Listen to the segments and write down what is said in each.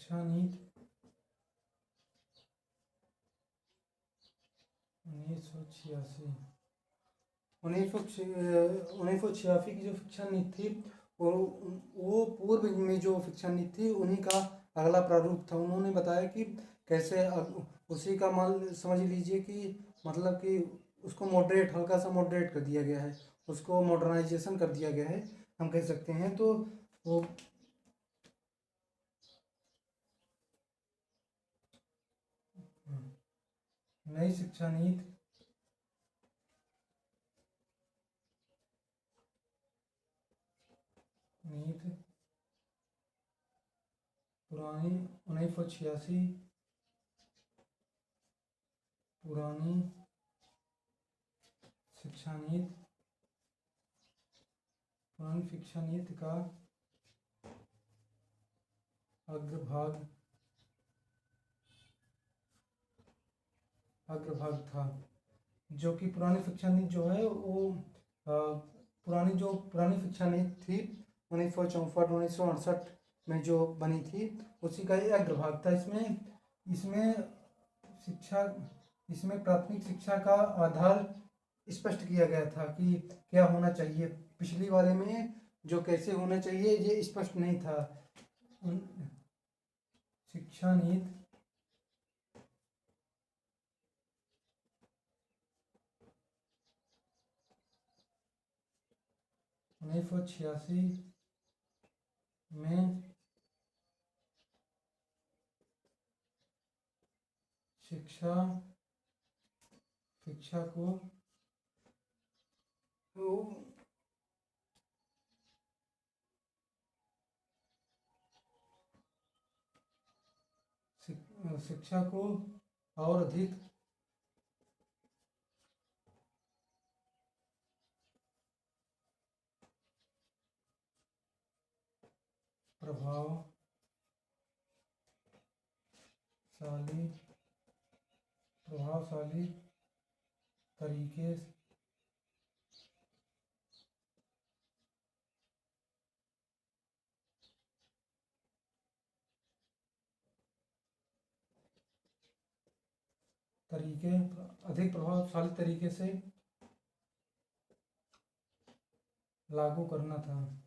शिक्षा नीति 1986। 1986 की जो शिक्षा नीति थी वो पूर्व में जो शिक्षा नीति थी उन्हीं का अगला प्रारूप था। उन्होंने बताया कि कैसे उसी का मान समझ लीजिए कि मतलब कि उसको मॉडरेट, हल्का सा मॉडरेट कर दिया गया है, उसको मॉडर्नाइजेशन कर दिया गया है, हम कह सकते हैं। तो वो नई शिक्षा नीति पुरानी 1986 पुरानी शिक्षा नीति का अग्रभाग था। जो कि पुरानी शिक्षा नीति जो है वो पुरानी शिक्षा नीति थी 1964 1968 में जो बनी थी, उसी का ये अग्रभाग था। इसमें प्राथमिक शिक्षा का आधार स्पष्ट किया गया था कि क्या होना चाहिए। पिछली वाले में जो कैसे होना चाहिए ये स्पष्ट नहीं था। शिक्षा नीति 1986 में शिक्षा को शिक्षा को और अधिक प्रभावशाली तरीके अधिक प्रभावशाली तरीके से लागू करना था।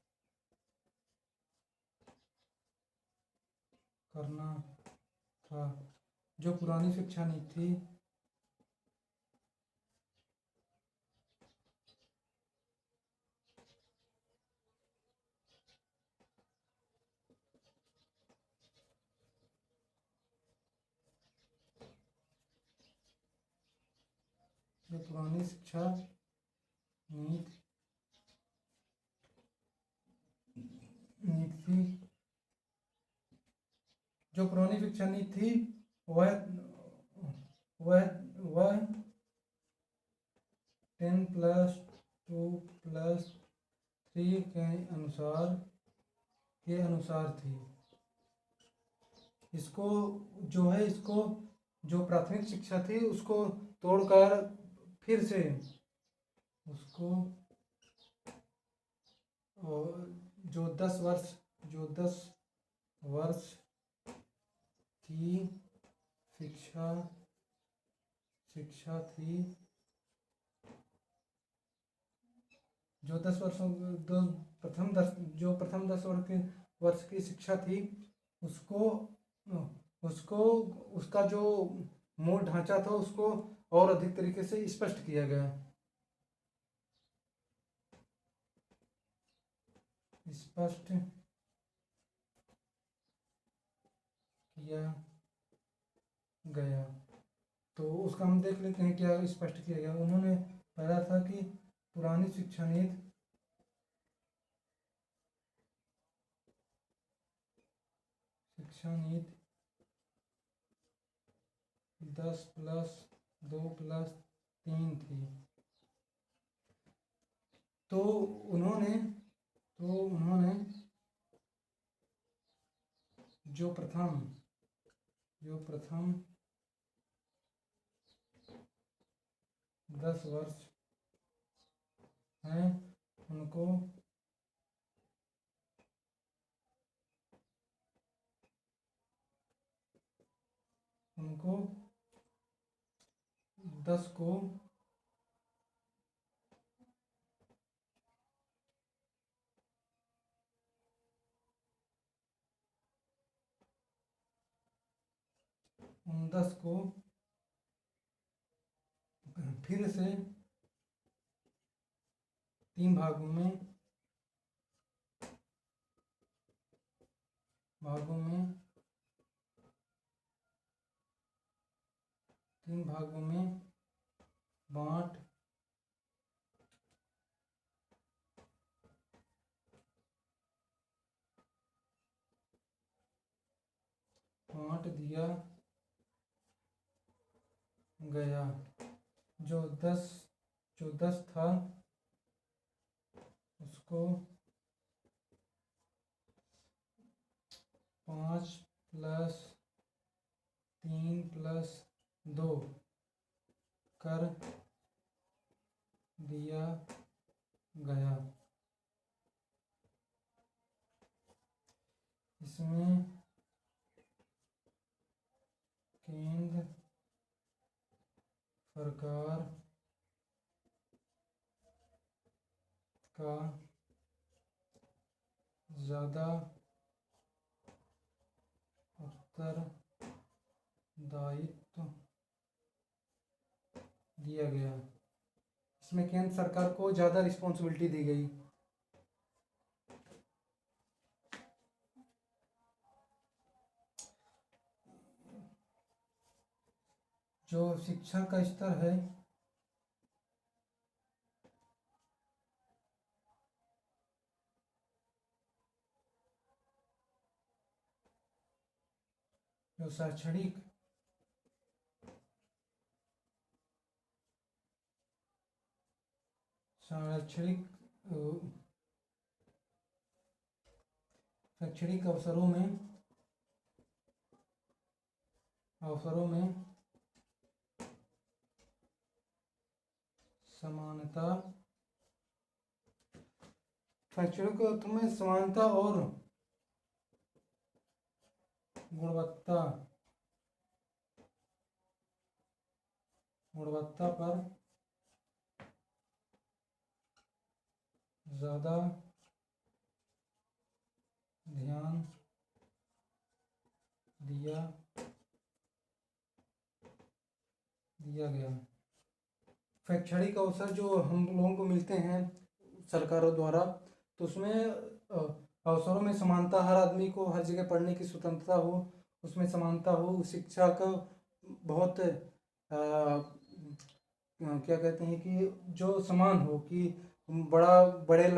जो पुरानी शिक्षा नीति थी जो पुरानी शिक्षा नीति थी जो पुरानी शिक्षा नीति थी वह 10+2+3 के अनुसार थी। इसको जो प्राथमिक शिक्षा थी उसको तोड़कर फिर से उसको जो 10 वर्ष की शिक्षा थी, जो 10 वर्षों प्रथम 10 वर्ष की शिक्षा थी उसको उसका जो मूल ढांचा था उसको और अधिक तरीके से स्पष्ट किया गया। तो उसका हम देख लेते हैं क्या स्पष्ट किया गया। उन्होंने पहला था कि पुरानी शिक्षा नीति 10+2+3 थी। तो उन्होंने जो प्रथम 10 वर्ष हैं उनको उनको 10 को 10 को फिर से 3 भागों में बांट दिया गया। जो 10 था उसको 5 + 3 + 2 कर दिया गया। इसमें केंद्र सरकार का ज़्यादा उत्तरदायित्व दिया गया। इसमें केंद्र सरकार को ज़्यादा रिस्पॉन्सिबिलिटी दी गई। जो शिक्षा का स्तर है जो शैक्षणिक अवसरों में समानता शैक्षणिक अर्थ में समानता और गुणवत्ता पर ज़्यादा ध्यान दिया गया। शैक्षणिक अवसर जो हम लोगों को मिलते हैं सरकारों द्वारा, तो उसमें अवसरों में समानता, हर आदमी को हर जगह पढ़ने की स्वतंत्रता हो, उसमें समानता हो, शिक्षा का बहुत क्या कहते हैं कि जो समान हो, कि बड़े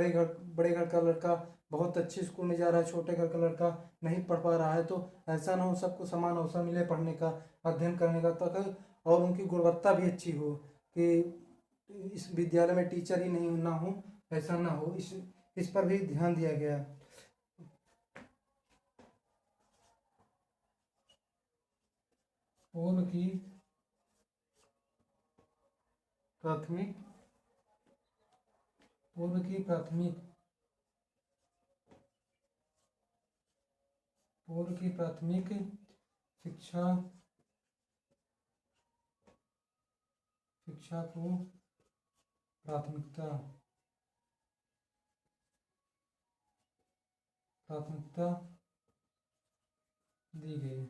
घर का लड़का बहुत अच्छे स्कूल में जा रहा है, छोटे घर का लड़का नहीं पढ़ पा रहा है, तो ऐसा ना हो, सबको समान अवसर मिले पढ़ने का, अध्ययन करने का, तक और उनकी गुणवत्ता भी अच्छी हो, कि इस विद्यालय में टीचर ही नहीं ना हो, ऐसा ना हो, इस पर भी ध्यान दिया गया। पूर्व की प्राथमिक शिक्षा को प्राथमिकता दी गई।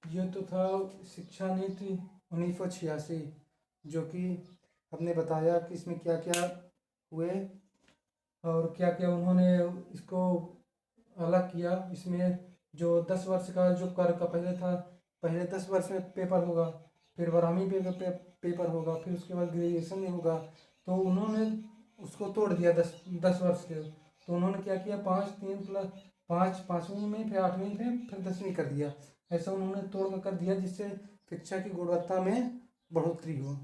यह तो था शिक्षा नीति 1986, जो कि हमने बताया कि इसमें क्या क्या हुए और क्या क्या उन्होंने इसको अलग किया। इसमें जो 10 वर्ष का जो कार्य का पहले 10 वर्ष में पेपर होगा, फिर 12वीं पेपर होगा, फिर उसके बाद ग्रेजुएशन में होगा, तो उन्होंने उसको तोड़ दिया 10 वर्ष के। तो उन्होंने क्या किया, 5वीं में, फिर 8वीं में, फिर 10वीं कर दिया। ऐसा उन्होंने तोड़ कर दिया जिससे शिक्षा की गुणवत्ता में बढ़ोतरी हो।